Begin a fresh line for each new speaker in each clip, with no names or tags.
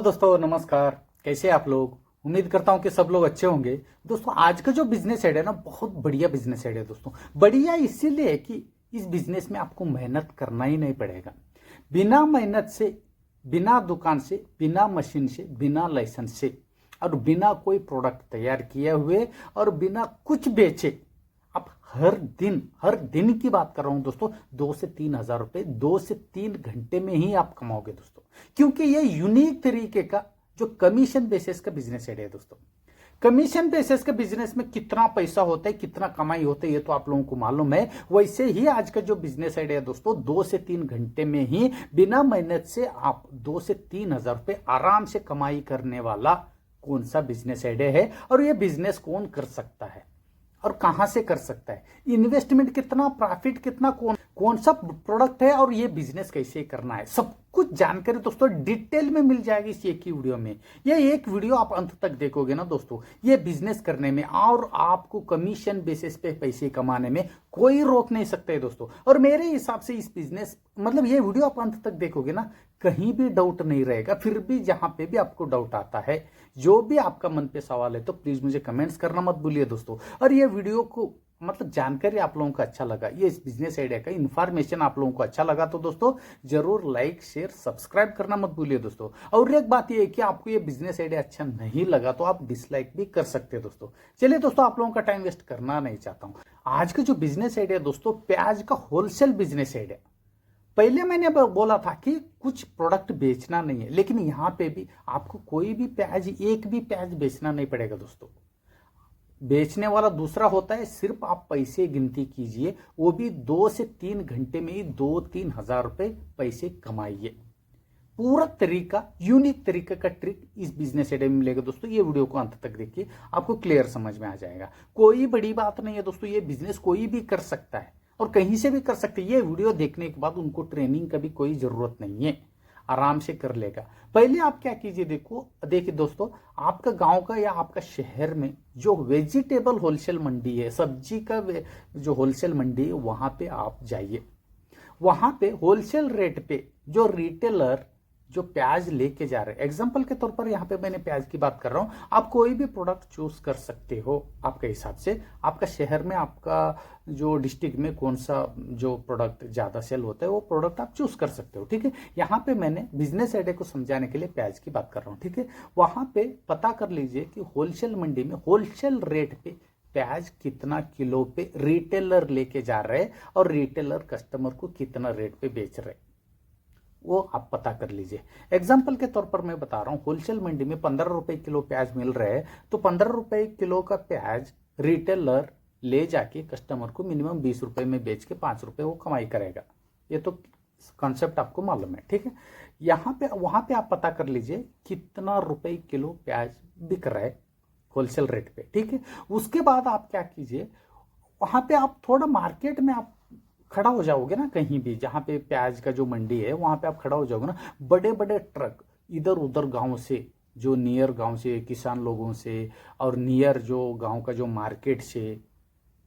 दोस्तों नमस्कार। कैसे आप लोग? उम्मीद करता हूं कि सब लोग अच्छे होंगे। दोस्तों आज का जो बिजनेस हेड है ना, बहुत बढ़िया बिजनेस हेड है दोस्तों। बढ़िया इसीलिए कि इस बिजनेस में आपको मेहनत करना ही नहीं पड़ेगा। बिना मेहनत से, बिना दुकान से, बिना मशीन से, बिना लाइसेंस से और बिना कोई प्रोडक्ट तैयार किए हुए और बिना कुछ बेचे आप हर दिन की बात कर रहा हूं दोस्तों, 2 से 3 हजार रुपए 2 से 3 घंटे में ही आप कमाओगे दोस्तों। क्योंकि ये यूनिक तरीके का जो कमीशन बेसिस का बिजनेस है दोस्तों। कमीशन बेसिस के बिजनेस में कितना पैसा होता है, कितना कमाई होता है, ये तो आप लोगों को मालूम है। वैसे ही आज का जो बिजनेस आइडिया है दोस्तों, 2 से 3 घंटे में ही बिना मेहनत से आप 2 से 3 हजार रुपए आराम से कमाई करने वाला कौन सा बिजनेस आइडिया है, और ये बिजनेस कौन कर सकता है और कहां से कर सकता है, इन्वेस्टमेंट कितना, प्रॉफिट कितना, कौन सा प्रोडक्ट है और ये बिजनेस कैसे करना है, सब कुछ जानकारी दोस्तों डिटेल में मिल जाएगी इस एक ही वीडियो में। ये एक वीडियो आप अंत तक देखोगे ना दोस्तों, ये बिजनेस करने में और आपको कमीशन बेसिस पे पैसे कमाने में कोई रोक नहीं सकता है दोस्तों। और मेरे हिसाब से इस बिजनेस मतलब ये वीडियो आप अंत तक देखोगे ना, कहीं भी डाउट नहीं रहेगा। फिर भी जहां पे भी आपको डाउट आता है, जो भी आपका मन पे सवाल है, तो प्लीज मुझे कमेंट्स करना मत भूलिए दोस्तों। और ये वीडियो को मतलब जानकारी आप लोगों को अच्छा लगा, ये इस बिजनेस आइडिया का इंफॉर्मेशन आप लोगों को अच्छा लगा, तो दोस्तों जरूर लाइक शेयर सब्सक्राइब करना मत भूलिए दोस्तों। और एक बात ये है कि आपको ये बिजनेस आइडिया अच्छा नहीं लगा तो आप डिसलाइक भी कर सकते हैं दोस्तों। चलिए दोस्तों, आप लोगों का टाइम वेस्ट करना नहीं चाहता हूं। आज का जो बिजनेस आइडिया दोस्तों, प्याज का होलसेल बिजनेस आइडिया। पहले मैंने बोला था कि कुछ प्रोडक्ट बेचना नहीं है, लेकिन यहां पे भी आपको कोई भी प्याज, एक भी प्याज बेचना नहीं पड़ेगा दोस्तों। बेचने वाला दूसरा होता है, सिर्फ आप पैसे गिनती कीजिए, वो भी 2 से 3 घंटे में ही 2-3 हजार रुपए पैसे कमाइए। पूरा तरीका, यूनिक तरीके का ट्रिक इस बिजनेस आइडिया में मिलेगा दोस्तों। ये वीडियो को अंत तक देखिए, आपको क्लियर समझ में आ जाएगा। कोई बड़ी बात नहीं है दोस्तों, ये बिजनेस कोई भी कर सकता है और कहीं से भी कर सकते हैं। ये वीडियो देखने के बाद उनको ट्रेनिंग का भी कोई जरूरत नहीं है, आराम से कर लेगा। पहले आप क्या कीजिए, देखिए दोस्तों, आपका गांव का या आपका शहर में जो वेजिटेबल होलसेल मंडी है, सब्जी का जो होलसेल मंडी है, वहां पे आप जाइए। वहां पे होलसेल रेट पे जो रिटेलर जो प्याज लेके जा रहे हैं, एग्जांपल के तौर पर यहां पे मैंने प्याज की बात कर रहा हूं, आप कोई भी प्रोडक्ट चूज कर सकते हो आपके हिसाब से। आपका शहर में, आपका जो डिस्ट्रिक्ट में कौन सा जो प्रोडक्ट ज्यादा सेल होता है, वो प्रोडक्ट आप चूज कर सकते हो, ठीक है। यहाँ पे मैंने बिजनेस आइडिया को समझाने के लिए प्याज की बात कर रहा हूँ, ठीक है। वहां पे पता कर लीजिए कि होलसेल मंडी में होलसेल रेट पे प्याज कितना किलो पे रिटेलर लेके जा रहे हैं और रिटेलर कस्टमर को कितना रेट पे बेच रहे हैं, वो आप पता कर लीजिए। एग्जाम्पल के तौर पर मैं बता रहा हूं, होलसेल मंडी में 15 रुपए किलो प्याज मिल रहा है, तो 15 रुपए किलो का प्याज रिटेलर ले जाके कस्टमर को मिनिमम 20 रुपए में बेच के 5 रुपए वो कमाई करेगा। ये तो कॉन्सेप्ट आपको मालूम है, ठीक है। यहाँ पे, वहां पे आप पता कर लीजिए कितना रुपए किलो प्याज बिक रहा है होलसेल रेट पे, ठीक है। उसके बाद आप क्या कीजिए, वहां पे आप थोड़ा मार्केट में आप खड़ा हो जाओगे ना, कहीं भी जहां पे प्याज का जो मंडी है वहां पे आप खड़ा हो जाओगे ना, बड़े बड़े ट्रक इधर उधर गांव से, जो नियर गांव से, किसान लोगों से और नियर जो गांव का जो मार्केट से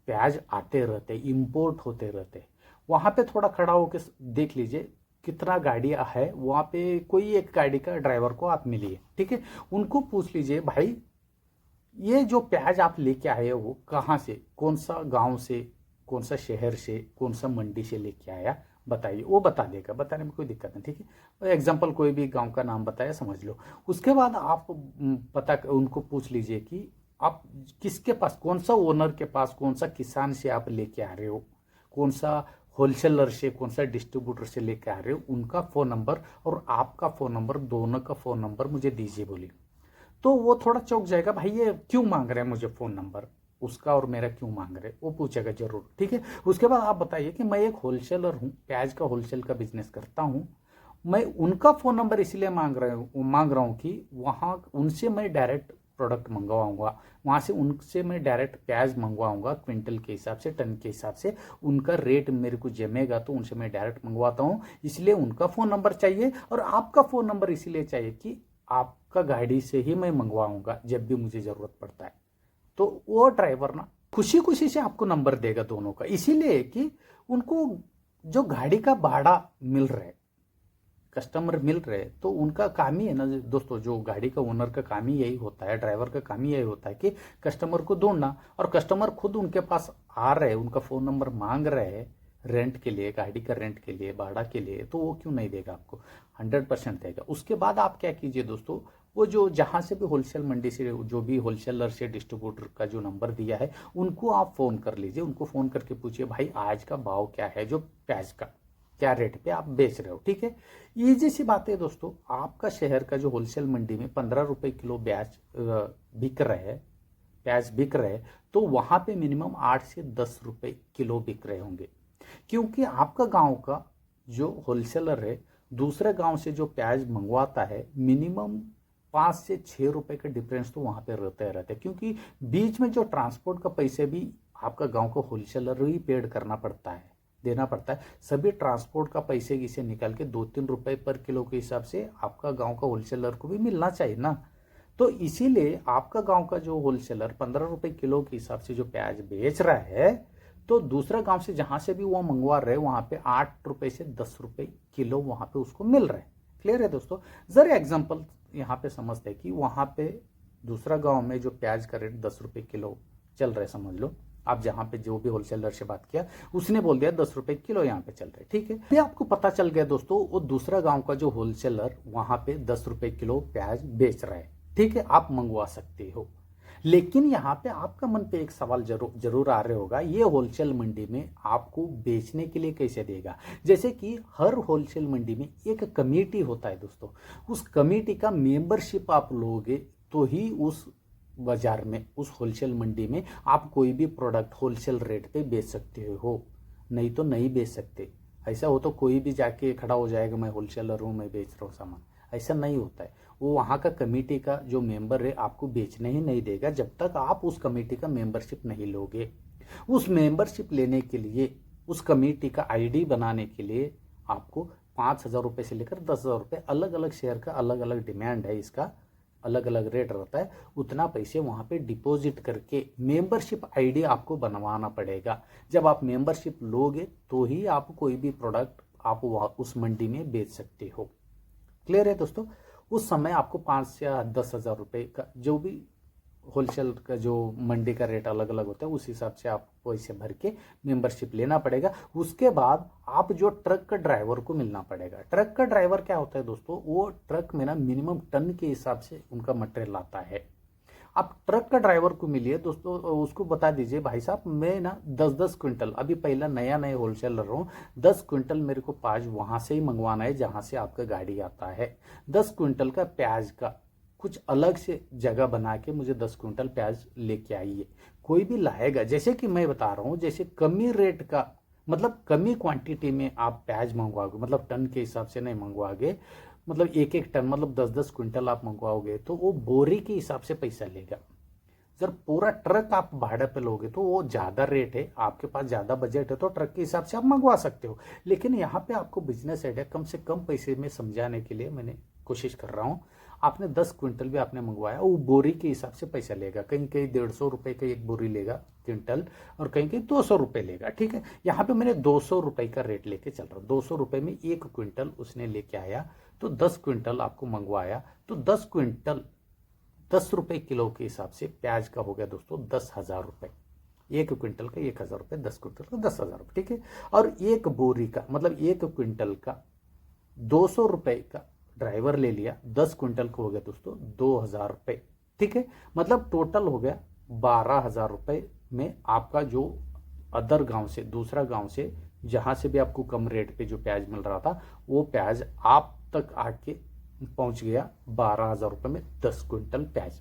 प्याज आते रहते, इंपोर्ट होते रहते, वहां पे थोड़ा खड़ा होकर देख लीजिए कितना गाड़ी है। वहां पे कोई एक गाड़ी का ड्राइवर को आप मिलिए, ठीक है। उनको पूछ लीजिए, भाई ये जो प्याज आप लेके आए हो वो कहाँ से, कौन सा गांव से, कौन सा शहर से, कौन सा मंडी से लेके आया, बताइए। वो बता देगा, बताने में कोई दिक्कत नहीं, ठीक है। एग्जाम्पल कोई भी गांव का नाम बताया, समझ लो। उसके बाद आप पता उनको पूछ लीजिए कि आप किसके पास, कौन सा ओनर के पास, कौन सा किसान से आप लेके आ रहे हो, कौन सा होलसेलर से, कौन सा डिस्ट्रीब्यूटर से लेके आ रहे हो, उनका फोन नंबर और आपका फोन नंबर, दोनों का फोन नंबर मुझे दीजिए बोलिए। तो वो थोड़ा चौंक जाएगा, भाई ये क्यों मांग रहे हैं मुझे फोन नंबर, उसका और मेरा क्यों मांग रहे, वो पूछेगा जरूर, ठीक है। उसके बाद आप बताइए कि मैं एक होलसेलर हूं, प्याज का होलसेल का बिजनेस करता हूं, मैं उनका फोन नंबर इसलिए मांग रहा हूं कि वहां उनसे मैं डायरेक्ट प्रोडक्ट मंगवाऊंगा, वहां से उनसे मैं डायरेक्ट प्याज मंगवाऊंगा, क्विंटल के हिसाब से, टन के हिसाब से उनका रेट मेरे को जमेगा, तो उनसे मैं डायरेक्ट मंगवाता हूं, इसलिए उनका फोन नंबर चाहिए। और आपका फोन नंबर इसलिए चाहिए कि आपका गाड़ी से ही मैं मंगवाऊंगा जब भी मुझे जरूरत पड़ता है। तो वो ड्राइवर ना खुशी खुशी से आपको नंबर देगा दोनों का, इसीलिए कि उनको जो गाड़ी का भाड़ा मिल रहा है, कस्टमर मिल रहे, तो उनका काम ही है ना दोस्तों, जो गाड़ी का ओनर का काम ही यही होता है, ड्राइवर का काम ही यही होता है कि कस्टमर को ढूंढना। और कस्टमर खुद उनके पास आ रहे, उनका फ़ोन नंबर मांग रहे हैं रेंट के लिए, गाड़ी का रेंट के लिए, भाड़ा के लिए, तो वो क्यों नहीं देगा आपको? 100% देगा। उसके बाद आप क्या कीजिए दोस्तों, वो जो जहाँ से भी होलसेल मंडी से, जो भी होलसेलर से डिस्ट्रीब्यूटर का जो नंबर दिया है, उनको आप फ़ोन कर लीजिए, उनको फ़ोन करके पूछिए भाई आज का भाव क्या है, जो प्याज का क्या रेट पे आप बेच रहे हो, ठीक है। ईजी सी बात है दोस्तों, आपका शहर का जो होलसेल मंडी में 15 रुपए किलो प्याज बिक रहे हैं, प्याज बिक रहे हैं, तो वहां पे मिनिमम 8 से 10 रुपए किलो बिक रहे होंगे, क्योंकि आपका गांव का जो होलसेलर है दूसरे गांव से जो प्याज मंगवाता है, मिनिमम 5 से 6 रुपए का डिफरेंस तो वहां पे रहते हैं, क्योंकि बीच में जो ट्रांसपोर्ट का पैसे भी आपका गांव को होलसेलर ही पेड करना पड़ता है, देना पड़ता है। सभी ट्रांसपोर्ट का पैसे इसे निकाल के 2-3 रुपए पर किलो के हिसाब से आपका गांव का होलसेलर को भी मिलना चाहिए ना। तो इसीलिए आपका गांव का जो होलसेलर 15 रुपए किलो के हिसाब से जो प्याज बेच रहा है, तो दूसरा गांव से जहां से भी वो मंगवा रहे वहां पे 8 रुपए से 10 रुपए किलो वहां पे उसको मिल रहा है। क्लियर है दोस्तों? जरा एग्जांपल यहाँ पे समझते हैं कि वहां पे दूसरा गांव में जो प्याज का रेट 10 रुपए किलो चल रहा है, समझ लो आप, जहां पे जो भी होलसेलर से बात किया उसने बोल दिया 10 रुपए किलो यहाँ पे चल रहा है, ठीक है। ये आपको पता चल गया दोस्तों, वो दूसरा गांव का जो होलसेलर वहां पे 10 रुपए किलो प्याज बेच रहा है, ठीक है, आप मंगवा सकते हो। लेकिन यहाँ पे आपका मन पे एक सवाल जरूर आ रहा होगा, ये होलसेल मंडी में आपको बेचने के लिए कैसे देगा? जैसे कि हर होलसेल मंडी में एक कमेटी होता है दोस्तों, उस कमेटी का मेंबरशिप आप लोगे तो ही उस बाजार में, उस होलसेल मंडी में आप कोई भी प्रोडक्ट होलसेल रेट पे बेच सकते हो, नहीं तो नहीं बेच सकते। ऐसा हो तो कोई भी जाके खड़ा हो जाएगा मैं होलसेलर हूँ, मैं बेच रहा हूँ सामान, ऐसा नहीं होता है। वो वहाँ का कमेटी का जो मेंबर है आपको बेचने ही नहीं देगा जब तक आप उस कमेटी का मेंबरशिप नहीं लोगे। उस मेंबरशिप लेने के लिए, उस कमेटी का आईडी बनाने के लिए आपको 5,000 रुपये से लेकर 10,000 रुपये, अलग अलग शेयर का अलग अलग डिमांड है, इसका अलग अलग रेट रहता है, उतना पैसे वहाँ पे डिपॉजिट करके मेंबरशिप आईडी आपको बनवाना पड़ेगा। जब आप मेंबरशिप लोगे तो ही आप कोई भी प्रोडक्ट आप उस मंडी में बेच सकते हो। क्लियर है दोस्तों? उस समय आपको 5 या 10,000 रुपये का, जो भी होलसेल का जो मंडी का रेट अलग अलग होता है, उस हिसाब से आप पैसे भर के मेंबरशिप लेना पड़ेगा। उसके बाद आप जो ट्रक का ड्राइवर को मिलना पड़ेगा। ट्रक का ड्राइवर क्या होता है दोस्तों, वो ट्रक में ना मिनिमम टन के हिसाब से उनका मटेरियल आता है। आप ट्रक का ड्राइवर को मिलिए दोस्तों, उसको बता दीजिए भाई साहब मैं ना 10-10 क्विंटल, अभी पहला नया होलसेलर हूँ, 10 क्विंटल मेरे को प्याज वहां से ही मंगवाना है जहां से आपका गाड़ी आता है। 10 क्विंटल का प्याज का कुछ अलग से जगह बना के मुझे 10 क्विंटल प्याज लेके आइए। कोई भी लाएगा, जैसे कि मैं बता रहा हूँ, जैसे कमी रेट का मतलब कमी क्वांटिटी में आप प्याज मंगवाओगे, मतलब टन के हिसाब से नहीं मंगवाओगे, मतलब एक एक टन मतलब 10-10 क्विंटल आप मंगवाओगे तो वो बोरी के हिसाब से पैसा लेगा। जब पूरा ट्रक आप भाड़े पे लोगे तो वो ज़्यादा रेट है, आपके पास ज़्यादा बजट है तो ट्रक के हिसाब से आप मंगवा सकते हो। लेकिन यहाँ पे आपको बिजनेस आइडिया कम से कम पैसे में समझाने के लिए मैंने कोशिश कर रहा हूँ। आपने 10 क्विंटल भी आपने मंगवाया, वो बोरी के हिसाब से पैसा लेगा, कहीं कहीं 150 रुपये का एक बोरी लेगा क्विंटल, और कहीं कहीं 200 रुपये लेगा, ठीक है। यहाँ पे मैंने 200 रुपये का रेट लेके चल रहा हूँ। 200 रुपये में 1 क्विंटल उसने लेके आया, तो 10 क्विंटल आपको मंगवाया, तो 10 क्विंटल 10 रुपये किलो के हिसाब से प्याज का हो गया दोस्तों 10,000 रुपये। 1 क्विंटल का 1,000 रुपये, 10 क्विंटल का 10,000 रुपये, ठीक है। और 1 बोरी का मतलब 1 क्विंटल का 200 रुपये का ड्राइवर ले लिया, 10 क्विंटल का हो गया दोस्तों 2,000 रुपये, ठीक है। मतलब टोटल हो गया 12,000 रुपये में आपका जो अदर गांव से, दूसरा गांव से, जहां से भी आपको कम रेट पे जो प्याज मिल रहा था, वो प्याज आप तक आके पहुंच गया 12,000 रुपये में 10 क्विंटल प्याज।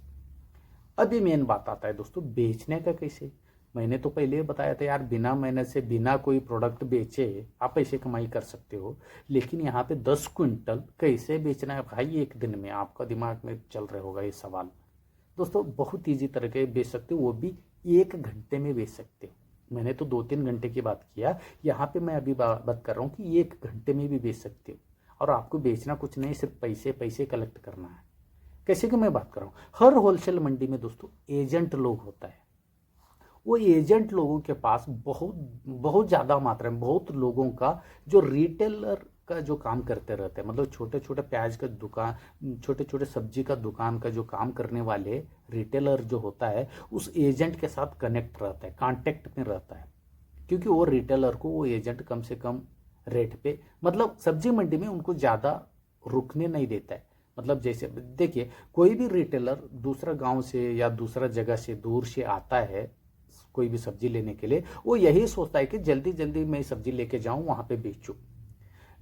अभी मेन बात आता है दोस्तों बेचने का कैसे। मैंने तो पहले ही बताया था यार, बिना मेहनत से बिना कोई प्रोडक्ट बेचे आप ऐसे कमाई कर सकते हो, लेकिन यहाँ पे 10 क्विंटल कैसे बेचना है भाई एक दिन में, आपका दिमाग में चल रहा होगा ये सवाल। दोस्तों बहुत ईजी तरीके बेच सकते हो, वो भी 1 घंटे में बेच सकते हो। मैंने तो 2-3 घंटे की बात किया, यहाँ पे मैं अभी बात कर रहा हूँ कि 1 घंटे में भी बेच सकते हो। और आपको बेचना कुछ नहीं, सिर्फ पैसे कलेक्ट करना है। कैसे कि मैं बात कर रहा हूँ, हर होलसेल मंडी में दोस्तों एजेंट लोग होता है। वो एजेंट लोगों के पास बहुत ज़्यादा मात्रा में, बहुत लोगों का जो रिटेलर का जो काम करते रहते हैं, मतलब छोटे छोटे प्याज का दुकान, छोटे छोटे सब्जी का दुकान का जो काम करने वाले रिटेलर जो होता है, उस एजेंट के साथ कनेक्ट रहता है, कांटेक्ट में रहता है। क्योंकि वो रिटेलर को वो एजेंट कम से कम रेट पे, मतलब सब्जी मंडी में उनको ज़्यादा रुकने नहीं देता है। मतलब जैसे देखिए, कोई भी रिटेलर दूसरा गांव से या दूसरा जगह से दूर से आता है कोई भी सब्जी लेने के लिए, वो यही सोचता है कि जल्दी जल्दी मैं सब्जी लेके जाऊं, वहां पे बेचूं।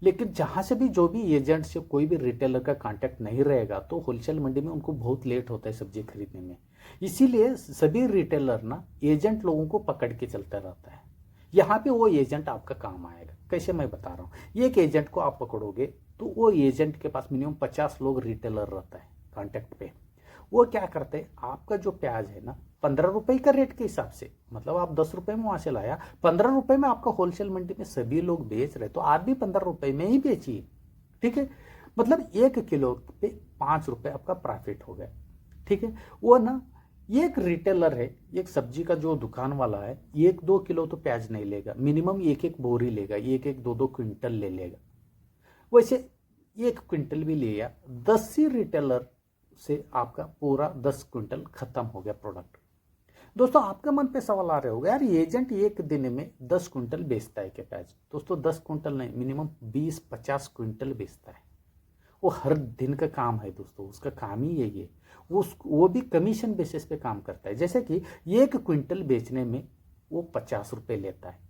लेकिन जहां से भी जो भी एजेंट से कोई भी रिटेलर का कांटेक्ट नहीं रहेगा, तो होलसेल मंडी में उनको बहुत लेट होता है सब्जी खरीदने में। इसीलिए सभी रिटेलर ना एजेंट लोगों को पकड़ के चलता रहता है। यहाँ पे वो एजेंट आपका काम आएगा। कैसे, मैं बता रहा हूँ। एक एजेंट को आप पकड़ोगे तो वो एजेंट के पास मिनिमम 50 लोग रिटेलर रहता है कांटेक्ट पे। वो क्या करते हैं, आपका जो प्याज है ना 15 रुपए का रेट के हिसाब से, मतलब आप 10 रुपए में वहां से लाया, 15 रुपए में आपका होलसेल मंडी में सभी लोग बेच रहे, तो आप भी 15 रुपए में ही बेचिए। ठीक है, मतलब 1 किलो पे 5 रुपए आपका प्रॉफिट हो गया। ठीक है, वो ना एक रिटेलर है, एक सब्जी का जो दुकान वाला है, 1-2 किलो तो प्याज नहीं लेगा, मिनिमम एक बोरी लेगा, एक 2-2 क्विंटल ले लेगा। वैसे 1 क्विंटल भी लिया, 10 ही रिटेलर से आपका पूरा 10 क्विंटल खत्म हो गया प्रोडक्ट। दोस्तों, आपके मन पे सवाल आ रहे होगा, यार एजेंट एक दिन में 10 क्विंटल बेचता है क्या प्याज? दोस्तों 10 क्विंटल नहीं, मिनिमम 20-50 क्विंटल बेचता है। वो हर दिन का काम है दोस्तों, उसका काम ही यही है। वो भी कमीशन बेसिस पे काम करता है। जैसे कि 1 क्विंटल बेचने में वो 50 रुपए लेता है।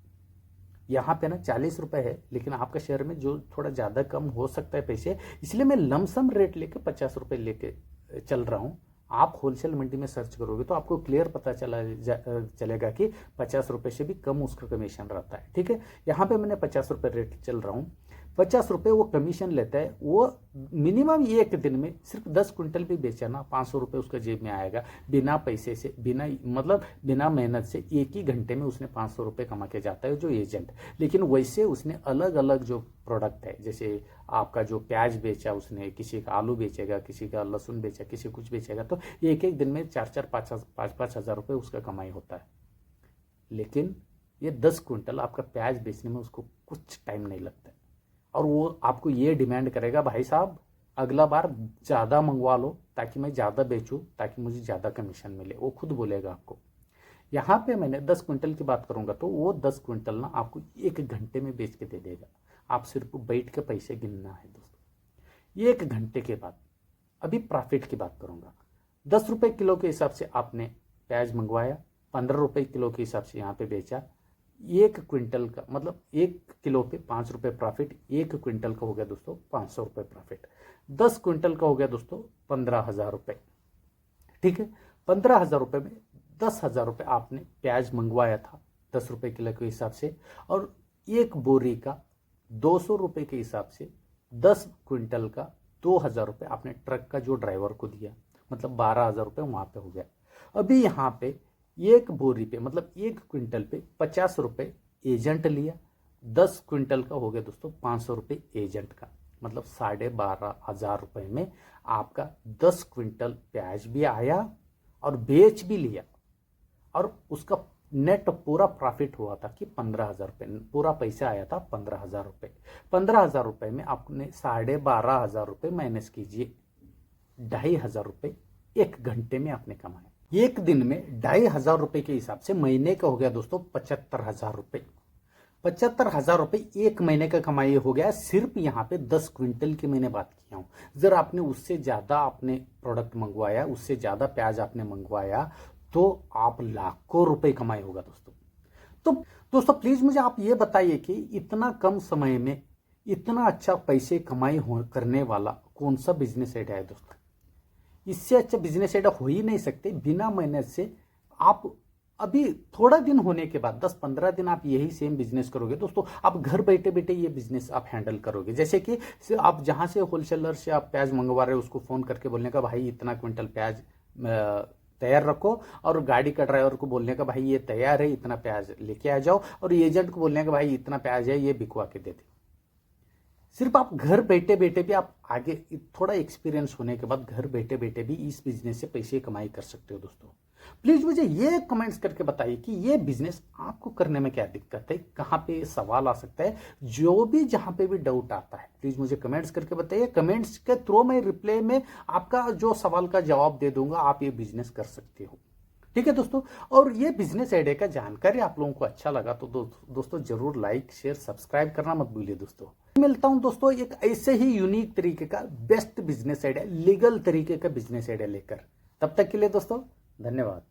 यहाँ पे ना 40 रुपए है, लेकिन आपके शहर में जो थोड़ा ज़्यादा कम हो सकता है पैसे, इसलिए मैं लमसम रेट लेके 50 रुपए लेके चल रहा हूँ। आप होलसेल मंडी में सर्च करोगे तो आपको क्लियर पता चलेगा कि 50 रुपए से भी कम उसका कमीशन रहता है। ठीक है, यहाँ पे मैंने 50 रुपए रेट चल रहा हूँ, 50 रुपए वो कमीशन लेता है। वो मिनिमम एक दिन में सिर्फ 10 क्विंटल भी बेचा ना, 500 रुपए उसका जेब में आएगा, बिना पैसे से, बिना मेहनत से। एक ही घंटे में उसने 500 रुपए कमा के जाता है जो एजेंट। लेकिन वैसे उसने अलग अलग जो प्रोडक्ट है, जैसे आपका जो प्याज बेचा उसने, किसी का आलू बेचेगा, किसी का लहसुन बेचा, किसी कुछ बेचेगा, तो एक एक दिन में 4-5 हज़ार रुपए उसका कमाई होता है। लेकिन ये 10 क्विंटल आपका प्याज बेचने में उसको कुछ टाइम नहीं लगता है। और वो आपको ये डिमांड करेगा, भाई साहब अगला बार ज़्यादा मंगवा लो ताकि मैं ज़्यादा बेचूं, ताकि मुझे ज़्यादा कमीशन मिले। वो खुद बोलेगा आपको। यहाँ पे मैंने 10 क्विंटल की बात करूंगा तो वो 10 क्विंटल ना आपको 1 घंटे में बेच के दे देगा। आप सिर्फ बैठ के पैसे गिनना है दोस्तों। 1 घंटे के बाद अभी प्रॉफिट की बात करूंगा। 10 रुपए किलो के हिसाब से आपने प्याज मंगवाया, 15 रुपए किलो के हिसाब से यहाँ पे बेचा। 1 क्विंटल का मतलब 1 किलो पे 5 रुपए प्रॉफिट, 1 क्विंटल का हो गया दोस्तों 500 रुपए प्रॉफिट। 10 क्विंटल का हो गया दोस्तों 15,000 रुपए। ठीक है, 15,000 रुपए में 10,000 रुपए आपने प्याज मंगवाया था 10 रुपए किलो के हिसाब से, और एक बोरी का 200 रुपए के हिसाब से 10 क्विंटल का 2,000 रुपए आपने ट्रक का जो ड्राइवर को दिया, मतलब 12,000 रुपए वहां पे हो गया। अभी यहाँ पे एक बोरी पे मतलब 1 क्विंटल पे 50 रुपए एजेंट लिया, 10 क्विंटल का हो गया दोस्तों 500 रुपए एजेंट का, मतलब 12,500 रुपए में आपका 10 क्विंटल प्याज भी आया और बेच भी लिया, और उसका नेट पूरा प्रॉफिट हुआ था कि 15,000 रुपए, पूरा पैसा आया था 15,000 रुपए। 15,000 रुपए में आपने 12,500 रुपए माइनस कीजिए, 2,500 रुपए 1 घंटे में आपने कमाए। एक दिन में 2,500 रुपए के हिसाब से महीने का हो गया दोस्तों 75,000 रुपए। 75,000 रुपए एक महीने का कमाई हो गया। सिर्फ यहाँ पे 10 क्विंटल की मैंने बात किया हूँ। जर आपने उससे ज्यादा आपने प्रोडक्ट मंगवाया, उससे ज्यादा प्याज आपने मंगवाया, तो आप लाखों रुपए कमाई होगा दोस्तों। तो दोस्तों प्लीज मुझे आप ये बताइए कि इतना कम समय में इतना अच्छा पैसे कमाई करने वाला कौन सा बिजनेस आइडिया है दोस्तों? इससे अच्छा बिजनेस आइडिया हो ही नहीं सकते। बिना मेहनत से आप अभी थोड़ा दिन होने के बाद 10-15 दिन आप यही सेम बिजनेस करोगे दोस्तों, आप घर बैठे बैठे ये बिजनेस आप हैंडल करोगे। जैसे कि आप जहां से होलसेलर से आप प्याज मंगवा रहे हो उसको फोन करके बोलने का, भाई इतना क्विंटल प्याज तैयार रखो, और गाड़ी का ड्राइवर को बोलने का, भाई ये तैयार है इतना प्याज लेके आ जाओ, और एजेंट को बोलने का, भाई इतना प्याज है ये बिकवा के दे दे। सिर्फ आप घर बैठे बैठे भी आप आगे थोड़ा एक्सपीरियंस होने के बाद घर बैठे बैठे भी इस बिजनेस से पैसे कमाई कर सकते हो दोस्तों। प्लीज मुझे ये कमेंट्स करके बताइए कि ये बिजनेस आपको करने में क्या दिक्कत है, कहाँ पे सवाल आ सकता है, जो भी जहां पे भी डाउट आता है प्लीज मुझे कमेंट्स करके बताइए। कमेंट्स के थ्रू मैं रिप्लाई में आपका जो सवाल का जवाब दे दूंगा। आप ये बिजनेस कर सकते हो, ठीक है दोस्तों। और ये बिजनेस आइडिया का जानकारी आप लोगों को अच्छा लगा तो दोस्तों जरूर लाइक शेयर सब्सक्राइब करना मत भूलिए दोस्तों। मिलता हूं दोस्तों एक ऐसे ही यूनिक तरीके का बेस्ट बिजनेस आइडिया, लीगल तरीके का बिजनेस आइडिया लेकर। तब तक के लिए दोस्तों धन्यवाद।